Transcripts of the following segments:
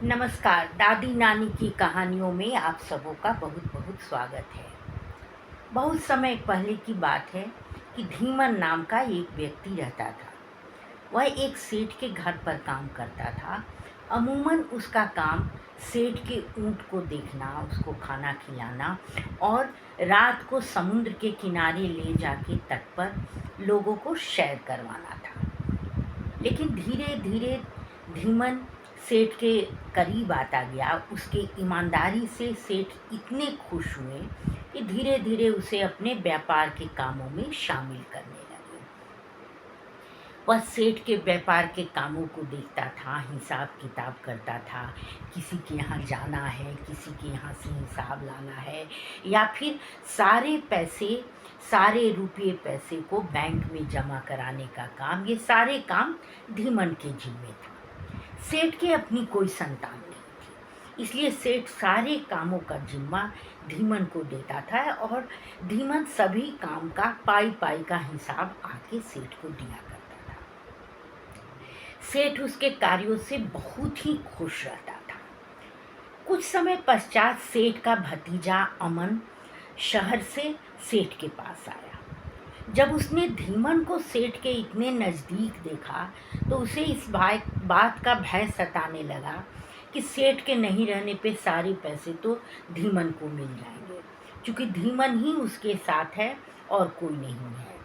नमस्कार। दादी नानी की कहानियों में आप सबों का बहुत बहुत स्वागत है। बहुत समय पहले की बात है कि धीमन नाम का एक व्यक्ति रहता था। वह एक सेठ के घर पर काम करता था। अमूमन उसका काम सेठ के ऊँट को देखना, उसको खाना खिलाना और रात को समुद्र के किनारे ले जाके तट पर लोगों को सैर करवाना था। लेकिन धीरे धीरे धीमन सेठ के करीब आता गया। उसके ईमानदारी से सेठ इतने खुश हुए कि धीरे धीरे उसे अपने व्यापार के कामों में शामिल करने लगे। वह सेठ के व्यापार के कामों को देखता था, हिसाब किताब करता था। किसी के यहाँ जाना है, किसी के यहाँ से हिसाब लाना है, या फिर सारे पैसे, सारे रुपये पैसे को बैंक में जमा कराने का काम, ये सारे काम धीमन के जिम्मे था। सेठ के अपनी कोई संतान नहीं थी, इसलिए सेठ सारे कामों का जिम्मा धीमन को देता था और धीमन सभी काम का पाई पाई का हिसाब आके सेठ को दिया करता था। सेठ उसके कार्यों से बहुत ही खुश रहता था। कुछ समय पश्चात सेठ का भतीजा अमन शहर से सेठ के पास आया। जब उसने धीमन को सेठ के इतने नज़दीक देखा तो उसे इस बात का भय सताने लगा कि सेठ के नहीं रहने पे सारे पैसे तो धीमन को मिल जाएंगे, क्योंकि धीमन ही उसके साथ है और कोई नहीं है।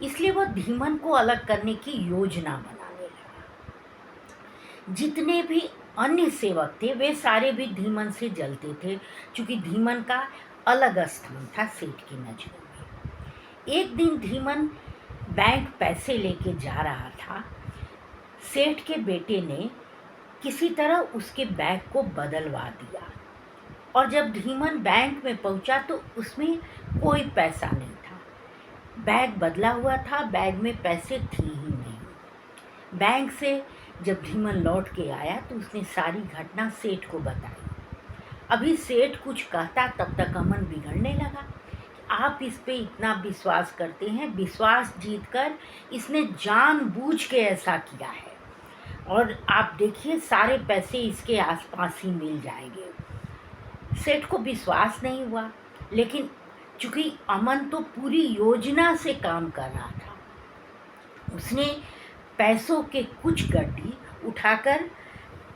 इसलिए वह धीमन को अलग करने की योजना बनाने लगा। जितने भी अन्य सेवक थे वे सारे भी धीमन से जलते थे, क्योंकि धीमन का अलग स्थान था सेठ की नज़रों में। एक दिन धीमन बैंक पैसे लेके जा रहा था। सेठ के बेटे ने किसी तरह उसके बैग को बदलवा दिया और जब धीमन बैंक में पहुंचा तो उसमें कोई पैसा नहीं था। बैग बदला हुआ था, बैग में पैसे थे ही नहीं। बैंक से जब धीमन लौट के आया तो उसने सारी घटना सेठ को बताई। अभी सेठ कुछ कहता तब तक अमन बिगड़ने लगा। आप इस पे इतना विश्वास करते हैं, विश्वास जीतकर इसने जानबूझ के ऐसा किया है और आप देखिए सारे पैसे इसके आसपास ही मिल जाएंगे। सेठ को विश्वास नहीं हुआ, लेकिन चूंकि अमन तो पूरी योजना से काम कर रहा था, उसने पैसों के कुछ गड्डी उठाकर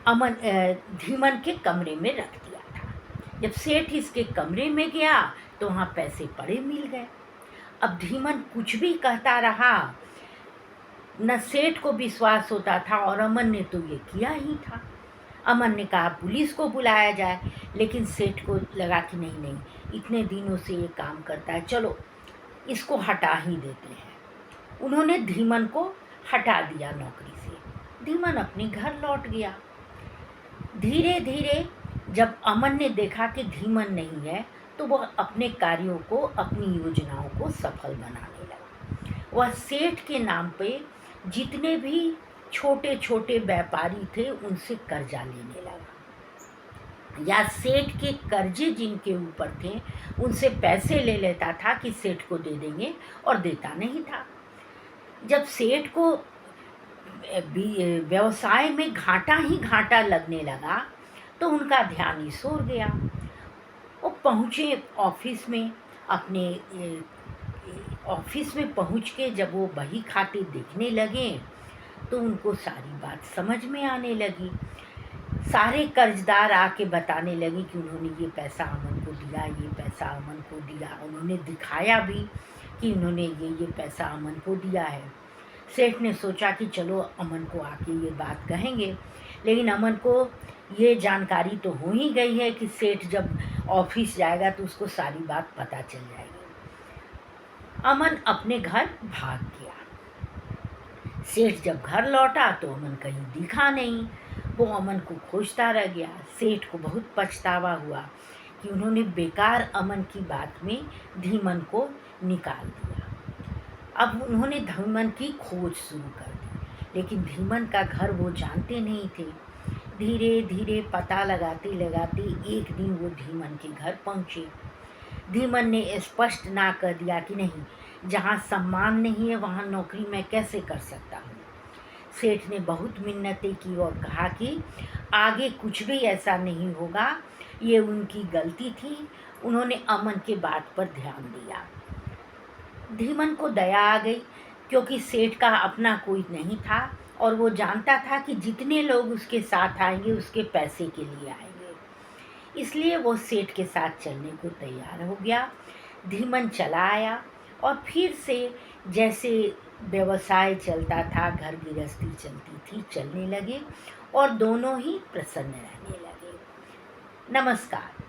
धीमन के कमरे में रख दिया था। जब सेठ इसके कमरे में गया तो वहाँ पैसे पड़े मिल गए। अब धीमन कुछ भी कहता रहा, न सेठ को विश्वास होता था और अमन ने तो ये किया ही था। अमन ने कहा पुलिस को बुलाया जाए, लेकिन सेठ को लगा कि नहीं नहीं, इतने दिनों से ये काम करता है, चलो इसको हटा ही देते हैं। उन्होंने धीमन को हटा दिया नौकरी से। धीमन अपने घर लौट गया। धीरे धीरे जब अमन ने देखा कि धीमन नहीं है तो वह अपने कार्यों को, अपनी योजनाओं को सफल बनाने लगा। वह सेठ के नाम पे जितने भी छोटे छोटे व्यापारी थे उनसे कर्जा लेने लगा, या सेठ के कर्जे जिनके ऊपर थे उनसे पैसे ले लेता था कि सेठ को दे देंगे, और देता नहीं था। जब सेठ को व्यवसाय में घाटा ही घाटा लगने लगा तो उनका ध्यान इस ओर गया। वो पहुँचे ऑफिस में, अपने ऑफिस में पहुँच के जब वो बही खाते देखने लगे तो उनको सारी बात समझ में आने लगी। सारे कर्जदार आके बताने लगे कि उन्होंने ये पैसा अमन को दिया, ये पैसा अमन को दिया। उन्होंने दिखाया भी कि उन्होंने ये पैसा अमन को दिया है। सेठ ने सोचा कि चलो अमन को आके ये बात कहेंगे, लेकिन अमन को ये जानकारी तो हो ही गई है कि सेठ जब ऑफिस जाएगा तो उसको सारी बात पता चल जाएगी। अमन अपने घर भाग गया। सेठ जब घर लौटा तो अमन कहीं दिखा नहीं। वो अमन को खोजता रह गया। सेठ को बहुत पछतावा हुआ कि उन्होंने बेकार अमन की बात में धीमन को निकाल दिया। अब उन्होंने धीमन की खोज शुरू कर दी, लेकिन धीमन का घर वो जानते नहीं थे। धीरे धीरे पता लगाते लगाते एक दिन वो धीमन के घर पहुँचे। धीमन ने स्पष्ट ना कर दिया कि नहीं, जहाँ सम्मान नहीं है वहाँ नौकरी मैं कैसे कर सकता हूँ। सेठ ने बहुत मिन्नतें की और कहा कि आगे कुछ भी ऐसा नहीं होगा, ये उनकी गलती थी, उन्होंने अमन के बात पर ध्यान दिया। धीमन को दया आ गई, क्योंकि सेठ का अपना कोई नहीं था और वो जानता था कि जितने लोग उसके साथ आएंगे उसके पैसे के लिए आएंगे, इसलिए वो सेठ के साथ चलने को तैयार हो गया। धीमन चला आया और फिर से जैसे व्यवसाय चलता था, घर गृहस्थी चलती थी, चलने लगे और दोनों ही प्रसन्न रहने लगे। नमस्कार।